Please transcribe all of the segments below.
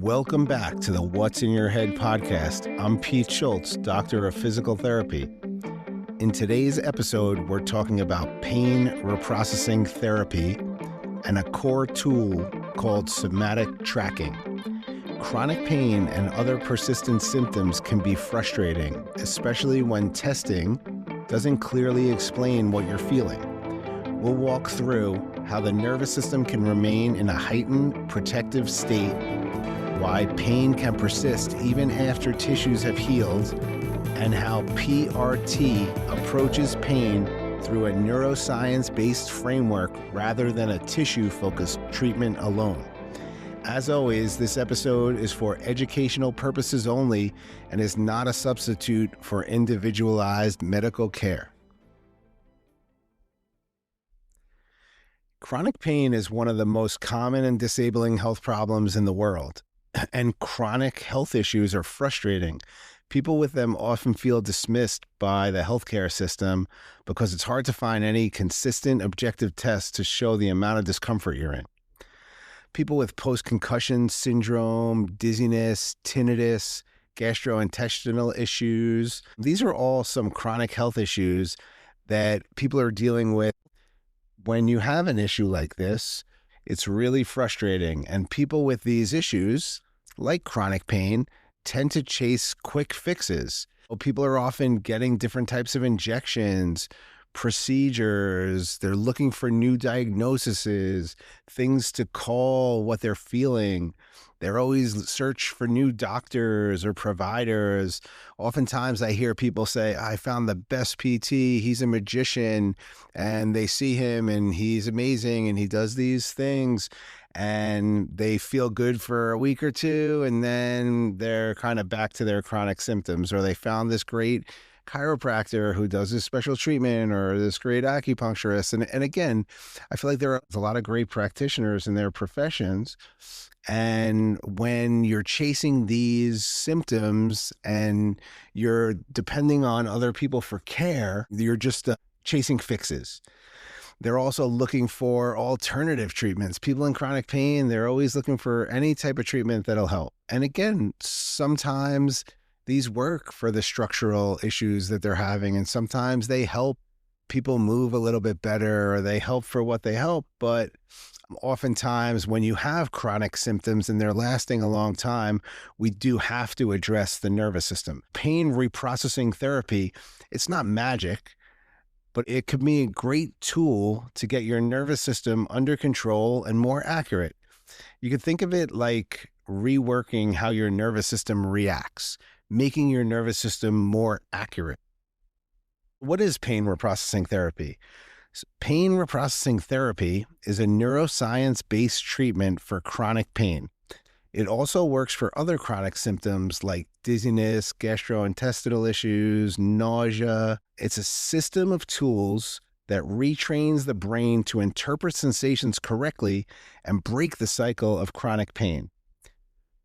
Welcome back to the What's in Your Head podcast. I'm Pete Schultz, doctor of physical therapy. In today's episode, we're talking about pain reprocessing therapy and a core tool called somatic tracking. Chronic pain and other persistent symptoms can be frustrating, especially when testing doesn't clearly explain what you're feeling. We'll walk through how the nervous system can remain in a heightened protective state, why pain can persist even after tissues have healed, and how PRT approaches pain through a neuroscience-based framework rather than a tissue-focused treatment alone. As always, this episode is for educational purposes only and is not a substitute for individualized medical care. Chronic pain is one of the most common and disabling health problems in the world, and chronic health issues are frustrating. People with them often feel dismissed by the healthcare system because it's hard to find any consistent objective tests to show the amount of discomfort you're in. People with post-concussion syndrome, dizziness, tinnitus, gastrointestinal issues, these are all some chronic health issues that people are dealing with. When you have an issue like this, it's really frustrating, and people with these issues, like chronic pain, tend to chase quick fixes. People are often getting different types of injections, procedures. They're looking for new diagnoses, things to call what they're feeling. They're always search for new doctors or providers. Oftentimes I hear people say, I found the best PT, he's a magician, and they see him and he's amazing and he does these things, and they feel good for a week or two, and then they're kind of back to their chronic symptoms. Or they found this great chiropractor who does this special treatment, or this great acupuncturist. And again, I feel like there are a lot of great practitioners in their professions. And when you're chasing these symptoms and you're depending on other people for care, you're just chasing fixes. They're also looking for alternative treatments. People in chronic pain, they're always looking for any type of treatment that'll help. And again, sometimes these work for the structural issues that they're having, and sometimes they help people move a little bit better, or they help for what they help. But oftentimes when you have chronic symptoms and they're lasting a long time, we do have to address the nervous system. Pain reprocessing therapy, it's not magic, but it could be a great tool to get your nervous system under control and more accurate. You could think of it like reworking how your nervous system reacts, making your nervous system more accurate. What is pain reprocessing therapy? Pain reprocessing therapy is a neuroscience-based treatment for chronic pain. It also works for other chronic symptoms like dizziness, gastrointestinal issues, nausea. It's a system of tools that retrains the brain to interpret sensations correctly and break the cycle of chronic pain.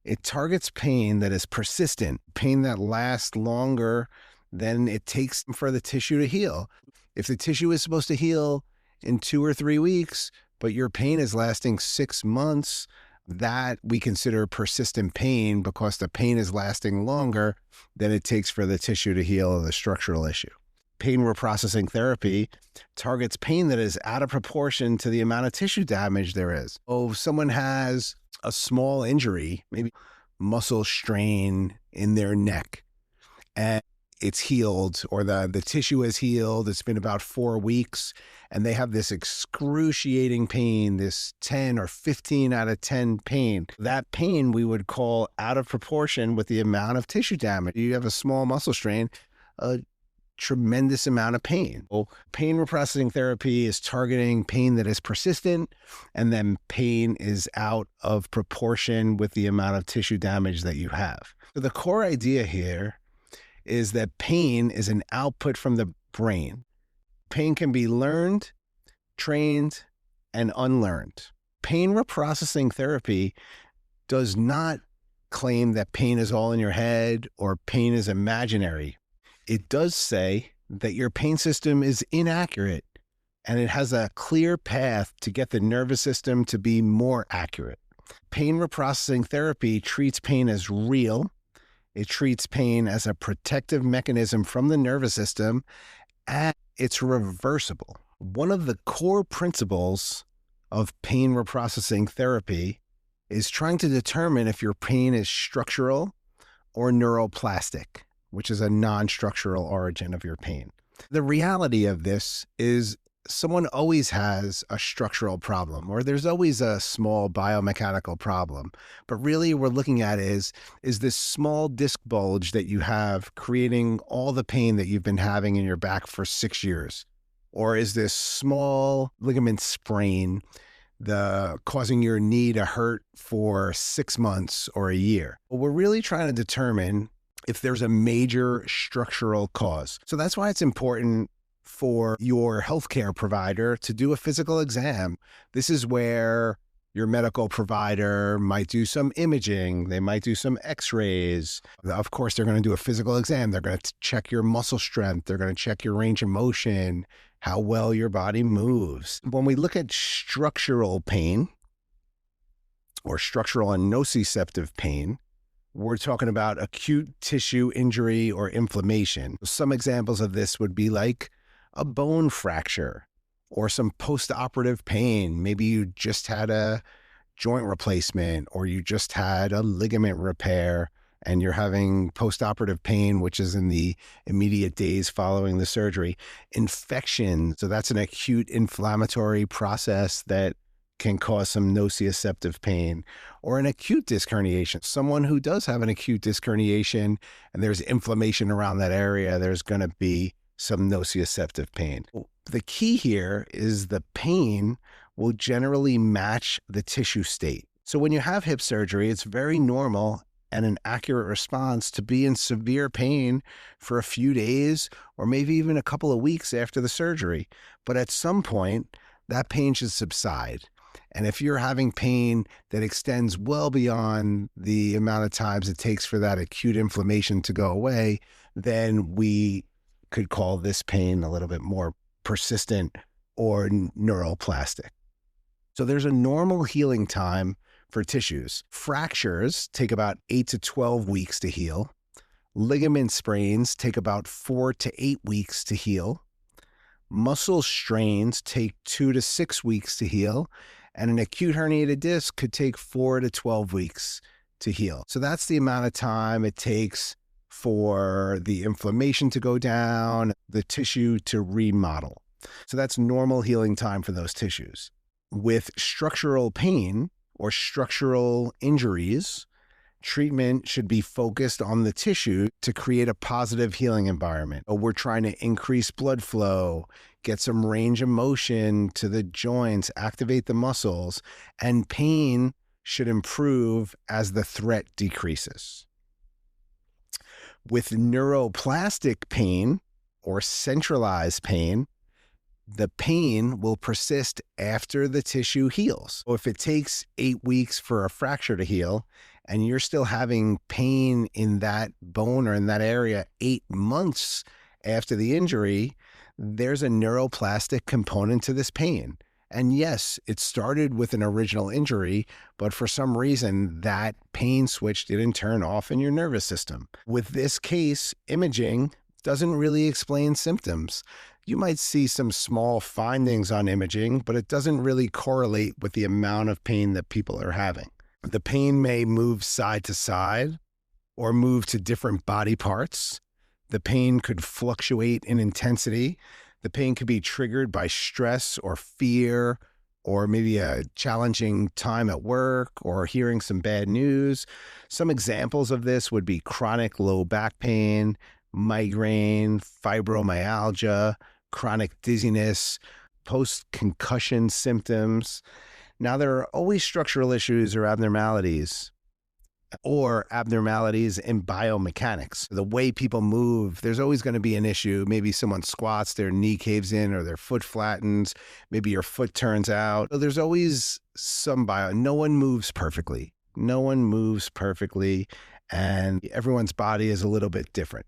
It targets pain that is persistent, pain that lasts longer than it takes for the tissue to heal. If the tissue is supposed to heal in 2 or 3 weeks, but your pain is lasting 6 months, that we consider persistent pain because the pain is lasting longer than it takes for the tissue to heal the structural issue. Pain reprocessing therapy targets pain that is out of proportion to the amount of tissue damage there is. Oh, if someone has a small injury, maybe muscle strain in their neck, and it's healed, or the tissue has healed, it's been about 4 weeks, and they have this excruciating pain, this 10 or 15 out of 10 pain. That pain we would call out of proportion with the amount of tissue damage. You have a small muscle strain, a tremendous amount of pain. Well, pain reprocessing therapy is targeting pain that is persistent, and then pain is out of proportion with the amount of tissue damage that you have. So the core idea here is that pain is an output from the brain. Pain can be learned, trained, and unlearned. Pain reprocessing therapy does not claim that pain is all in your head or pain is imaginary. It does say that your pain system is inaccurate, and it has a clear path to get the nervous system to be more accurate. Pain reprocessing therapy treats pain as real. It treats pain as a protective mechanism from the nervous system, and it's reversible. One of the core principles of pain reprocessing therapy is trying to determine if your pain is structural or neuroplastic, which is a non-structural origin of your pain. The reality of this is someone always has a structural problem, or there's always a small biomechanical problem. But really we're looking at is this small disc bulge that you have creating all the pain that you've been having in your back for 6 years? Or is this small ligament sprain causing your knee to hurt for 6 months or a year? Well, we're really trying to determine if there's a major structural cause. So that's why it's important for your healthcare provider to do a physical exam. This is where your medical provider might do some imaging. They might do some x-rays. Of course, they're going to do a physical exam. They're going to check your muscle strength. They're going to check your range of motion, how well your body moves. When we look at structural pain or structural and nociceptive pain, we're talking about acute tissue injury or inflammation. Some examples of this would be like a bone fracture or some post-operative pain. Maybe you just had a joint replacement or you just had a ligament repair and you're having post-operative pain, which is in the immediate days following the surgery. Infection, so that's an acute inflammatory process that can cause some nociceptive pain. Or an acute disc herniation. Someone who does have an acute disc herniation and there's inflammation around that area, there's going to be some nociceptive pain. The key here is the pain will generally match the tissue state. So when you have hip surgery, it's very normal and an accurate response to be in severe pain for a few days or maybe even a couple of weeks after the surgery. But at some point, that pain should subside. And if you're having pain that extends well beyond the amount of times it takes for that acute inflammation to go away, then we could call this pain a little bit more persistent or neuroplastic. So there's a normal healing time for tissues. Fractures take about 8 to 12 weeks to heal. Ligament sprains take about 4 to 8 weeks to heal. Muscle strains take 2 to 6 weeks to heal. And an acute herniated disc could take 4 to 12 weeks to heal. So that's the amount of time it takes for the inflammation to go down, the tissue to remodel. So that's normal healing time for those tissues. With structural pain or structural injuries, treatment should be focused on the tissue to create a positive healing environment. We're trying to increase blood flow, get some range of motion to the joints, activate the muscles, and pain should improve as the threat decreases. With neuroplastic pain or centralized pain, the pain will persist after the tissue heals. So if it takes 8 weeks for a fracture to heal and you're still having pain in that bone or in that area 8 months after the injury, there's a neuroplastic component to this pain. And yes, it started with an original injury, but for some reason that pain switch didn't turn off in your nervous system. With this case, imaging doesn't really explain symptoms. You might see some small findings on imaging, but it doesn't really correlate with the amount of pain that people are having. The pain may move side to side or move to different body parts. The pain could fluctuate in intensity. The pain could be triggered by stress or fear, or maybe a challenging time at work or hearing some bad news. Some examples of this would be chronic low back pain, migraine, fibromyalgia, chronic dizziness, post-concussion symptoms. Now, there are always structural issues or abnormalities in biomechanics. The way people move, there's always going to be an issue. Maybe someone squats, their knee caves in, or their foot flattens. Maybe your foot turns out. So there's always some no one moves perfectly. No one moves perfectly, and everyone's body is a little bit different.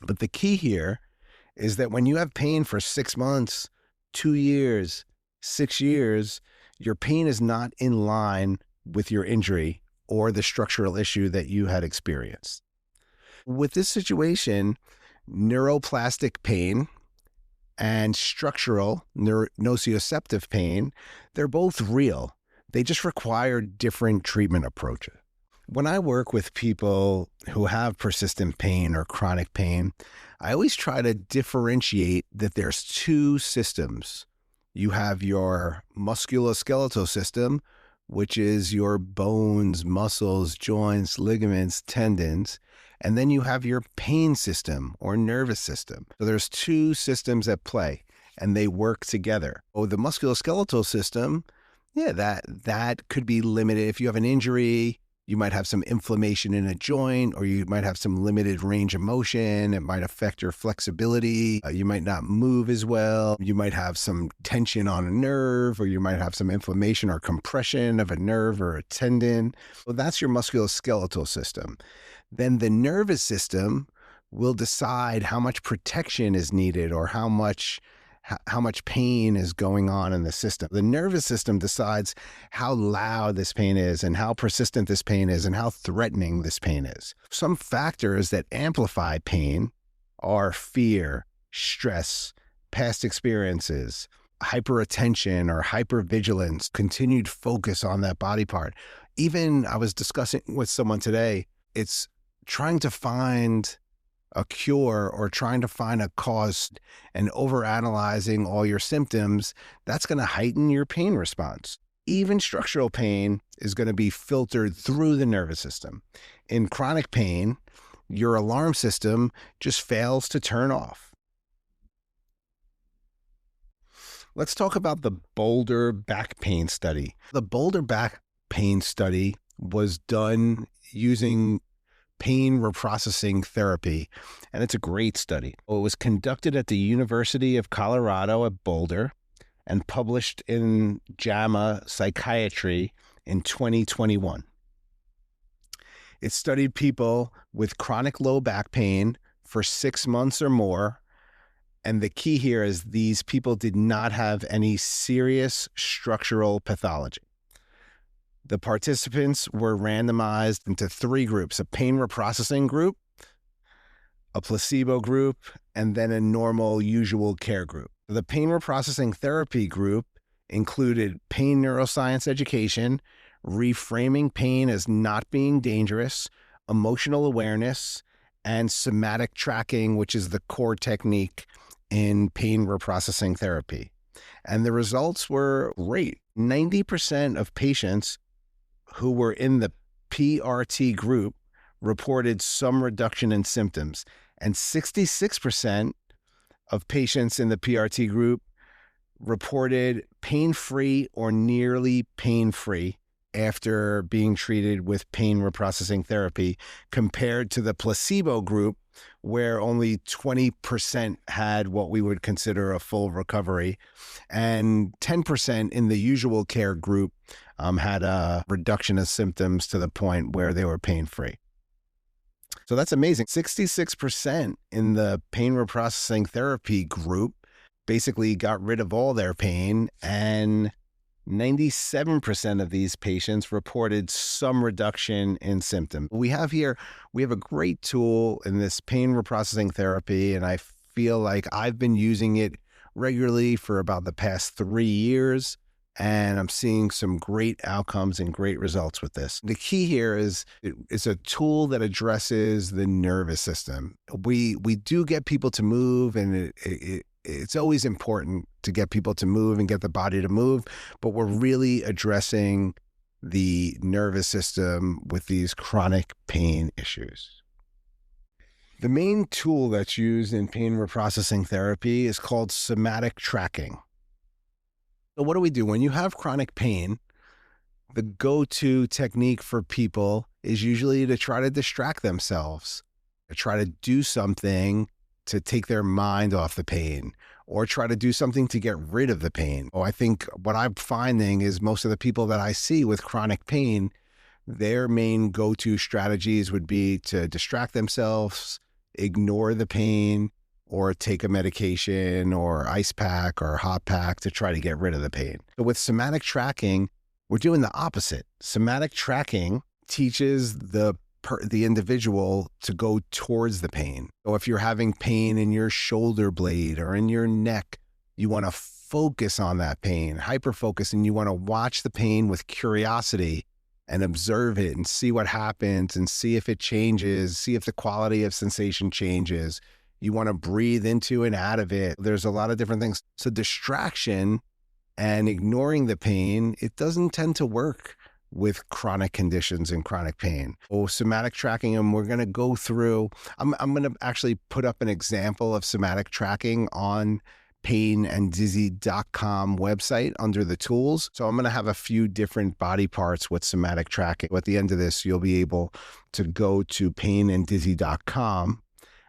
But the key here is that when you have pain for 6 months, 2 years, 6 years, your pain is not in line with your injury or the structural issue that you had experienced. With this situation, neuroplastic pain and structural nociceptive pain, they're both real. They just require different treatment approaches. When I work with people who have persistent pain or chronic pain, I always try to differentiate that there's two systems. You have your musculoskeletal system, which is your bones, muscles, joints, ligaments, tendons. And then you have your pain system or nervous system. So there's two systems at play and they work together. Oh, the musculoskeletal system, that could be limited. If you have an injury, you might have some inflammation in a joint, or you might have some limited range of motion. It might affect your flexibility. You might not move as well. You might have some tension on a nerve, or you might have some inflammation or compression of a nerve or a tendon. Well, that's your musculoskeletal system. Then the nervous system will decide how much protection is needed or how much pain is going on in the system. The nervous system decides how loud this pain is and how persistent this pain is and how threatening this pain is. Some factors that amplify pain are fear, stress, past experiences, hyperattention or hypervigilance, continued focus on that body part. Even I was discussing with someone today, it's trying to find a cure or trying to find a cause and overanalyzing all your symptoms, that's going to heighten your pain response. Even structural pain is going to be filtered through the nervous system. In chronic pain, your alarm system just fails to turn off. Let's talk about the Boulder back pain study. The Boulder back pain study was done using Pain Reprocessing Therapy, and it's a great study. It was conducted at the University of Colorado at Boulder and published in JAMA Psychiatry in 2021. It studied people with chronic low back pain for 6 months or more, and the key here is these people did not have any serious structural pathology. The participants were randomized into 3 groups: a pain reprocessing group, a placebo group, and then a normal usual care group. The pain reprocessing therapy group included pain neuroscience education, reframing pain as not being dangerous, emotional awareness, and somatic tracking, which is the core technique in pain reprocessing therapy. And the results were great. 90% of patients who were in the PRT group reported some reduction in symptoms, and 66% of patients in the PRT group reported pain-free or nearly pain-free after being treated with pain reprocessing therapy, compared to the placebo group, where only 20% had what we would consider a full recovery, and 10% in the usual care group had a reduction of symptoms to the point where they were pain-free. So that's amazing. 66% in the pain reprocessing therapy group basically got rid of all their pain, and 97% of these patients reported some reduction in symptoms. We have a great tool in this pain reprocessing therapy, and I feel like I've been using it regularly for about the past 3 years, and I'm seeing some great outcomes and great results with this. The key here is it's a tool that addresses the nervous system. We do get people to move, and it's always important to get people to move and get the body to move, but we're really addressing the nervous system with these chronic pain issues. The main tool that's used in pain reprocessing therapy is called somatic tracking. So what do we do? When you have chronic pain, the go-to technique for people is usually to try to distract themselves, to try to do something to take their mind off the pain, or try to do something to get rid of the pain. I think what I'm finding is most of the people that I see with chronic pain, their main go-to strategies would be to distract themselves, ignore the pain, or take a medication or ice pack or hot pack to try to get rid of the pain. But with somatic tracking, We're doing the opposite. Somatic tracking teaches the individual to go towards the pain. So if you're having pain in your shoulder blade or in your neck, you want to focus on that pain, hyper-focus, and you want to watch the pain with curiosity and observe it and see what happens and see if it changes, see if the quality of sensation changes. You want to breathe into and out of it. There's a lot of different things. So distraction and ignoring the pain, it doesn't tend to work with chronic conditions and chronic pain. Oh, somatic tracking, and we're going to go through, I'm going to actually put up an example of somatic tracking on Pain&Dizzy.com website under the tools. So I'm going to have a few different body parts with somatic tracking. At the end of this, you'll be able to go to Pain&Dizzy.com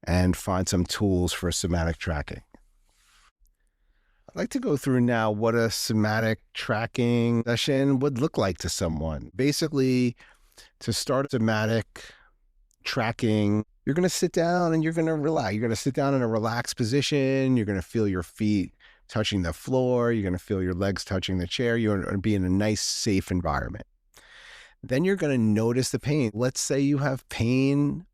and find some tools for somatic tracking. I'd like to go through now what a somatic tracking session would look like to someone. Basically, to start somatic tracking, you're going to sit down and you're going to relax. You're going to sit down in a relaxed position. You're going to feel your feet touching the floor. You're going to feel your legs touching the chair. You're going to be in a nice, safe environment. Then you're going to notice the pain. Let's say you have pain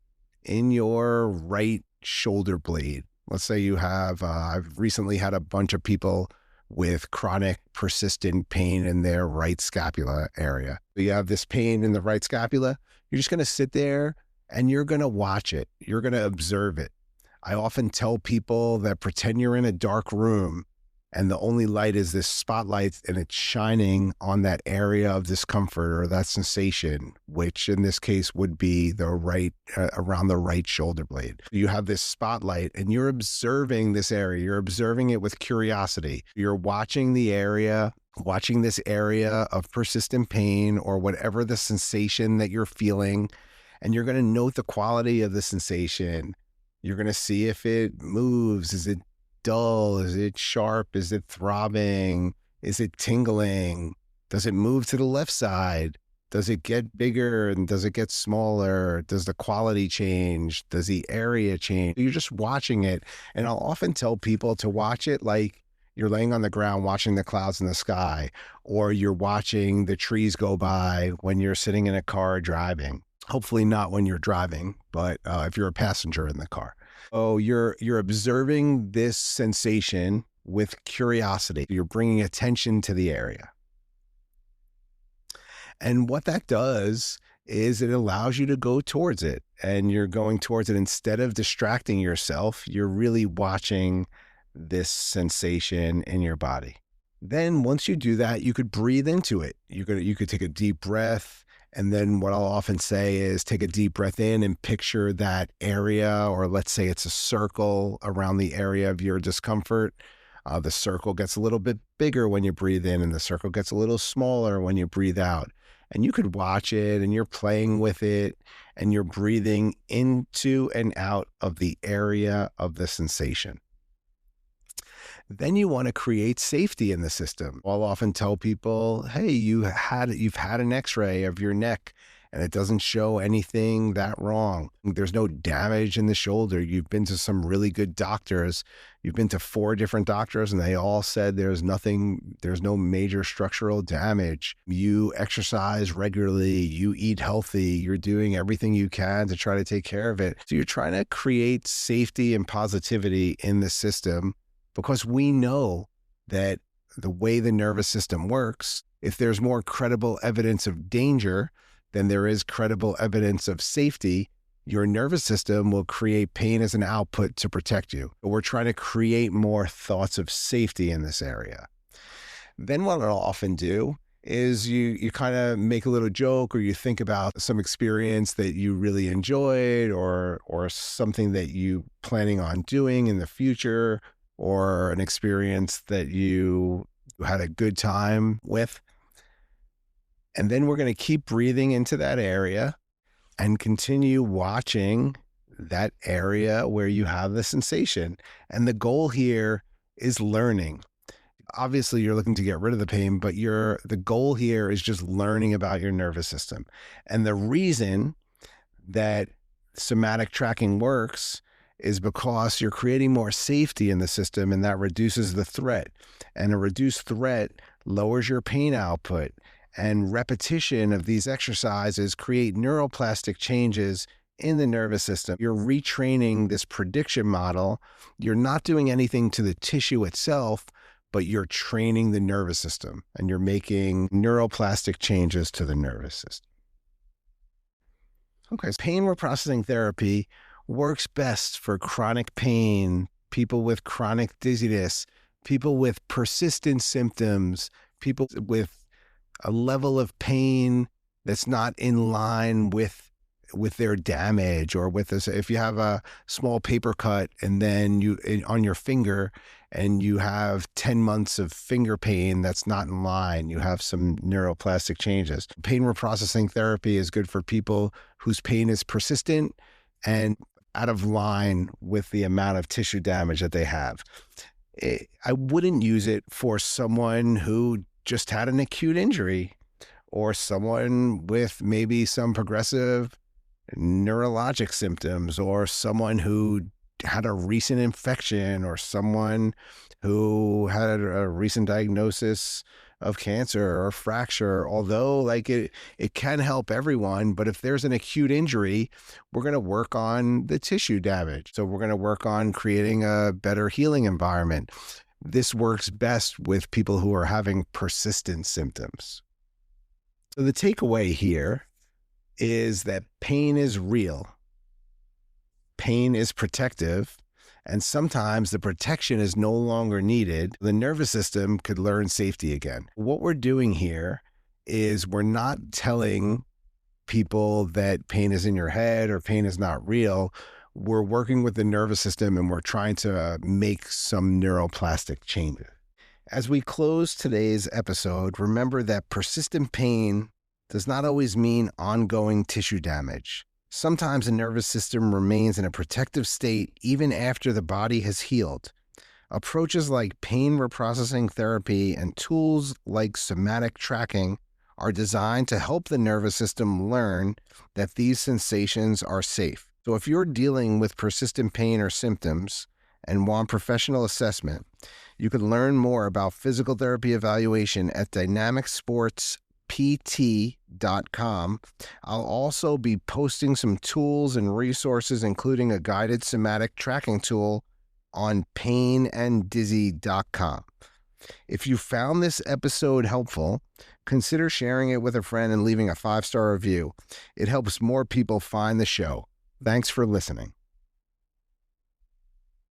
in your right shoulder blade. Let's say you have, I've recently had a bunch of people with chronic persistent pain in their right scapula area. You have this pain in the right scapula. You're just going to sit there and you're going to watch it. You're going to observe it. I often tell people that pretend you're in a dark room and the only light is this spotlight and it's shining on that area of discomfort or that sensation, which in this case would be the right, around the right shoulder blade. You have this spotlight and you're observing this area. You're observing it with curiosity. You're watching the area, watching this area of persistent pain or whatever the sensation that you're feeling. And you're going to note the quality of the sensation. You're going to see if it moves. Is it dull? Is it sharp? Is it throbbing? Is it tingling? Does it move to the left side? Does it get bigger and does it get smaller? Does the quality change? Does the area change? You're just watching it. And I'll often tell people to watch it like you're laying on the ground watching the clouds in the sky, or you're watching the trees go by when you're sitting in a car driving. Hopefully not when you're driving, but if you're a passenger in the car. Oh, you're observing this sensation with curiosity. You're bringing attention to the area. And what that does is it allows you to go towards it, and you're going towards it. Instead of distracting yourself, you're really watching this sensation in your body. Then once you do that, you could breathe into it. You could take a deep breath. And then what I'll often say is take a deep breath in and picture that area, or let's say it's a circle around the area of your discomfort. The circle gets a little bit bigger when you breathe in and the circle gets a little smaller when you breathe out. And you could watch it and you're playing with it and you're breathing into and out of the area of the sensation. Then you want to create safety in the system. I'll often tell people, hey, you've had an x-ray of your neck and it doesn't show anything that wrong. There's no damage in the shoulder. You've been to some really good doctors. You've been to 4 different doctors and they all said there's no major structural damage. You exercise regularly, you eat healthy, you're doing everything you can to try to take care of it. So you're trying to create safety and positivity in the system. Because we know that the way the nervous system works, if there's more credible evidence of danger than there is credible evidence of safety, your nervous system will create pain as an output to protect you. But we're trying to create more thoughts of safety in this area. Then what I'll often do is you kind of make a little joke, or you think about some experience that you really enjoyed, or something that you planning on doing in the future, or an experience that you had a good time with. And then we're going to keep breathing into that area and continue watching that area where you have the sensation. And the goal here is learning. Obviously, you're looking to get rid of the pain, but the goal here is just learning about your nervous system. And the reason that somatic tracking works is because you're creating more safety in the system, and that reduces the threat. And a reduced threat lowers your pain output. And repetition of these exercises create neuroplastic changes in the nervous system. You're retraining this prediction model. You're not doing anything to the tissue itself, but you're training the nervous system and you're making neuroplastic changes to the nervous system. Okay, so pain reprocessing therapy works best for chronic pain, people with chronic dizziness, people with persistent symptoms, people with a level of pain that's not in line with their damage, or with this. If you have a small paper cut and then on your finger and you have 10 months of finger pain that's not in line, you have some neuroplastic changes. Pain reprocessing therapy is good for people whose pain is persistent and out of line with the amount of tissue damage that they have. I wouldn't use it for someone who just had an acute injury, or someone with maybe some progressive neurologic symptoms, or someone who had a recent infection, or someone who had a recent diagnosis of cancer or fracture. Although it can help everyone, but if there's an acute injury, we're going to work on the tissue damage. So we're going to work on creating a better healing environment. This works best with people who are having persistent symptoms. So the takeaway here is that pain is real. Pain is protective, and sometimes the protection is no longer needed. The nervous system could learn safety again. What we're doing here is we're not telling people that pain is in your head or pain is not real. We're working with the nervous system and we're trying to make some neuroplastic changes. As we close today's episode, remember that persistent pain does not always mean ongoing tissue damage. Sometimes the nervous system remains in a protective state even after the body has healed. Approaches like pain reprocessing therapy and tools like somatic tracking are designed to help the nervous system learn that these sensations are safe. So if you're dealing with persistent pain or symptoms and want professional assessment, you can learn more about physical therapy evaluation at dynamicsportspt.com. I'll also be posting some tools and resources, including a guided somatic tracking tool on Pain&Dizzy.com. If you found this episode helpful, consider sharing it with a friend and leaving a 5-star review. It helps more people find the show. Thanks for listening.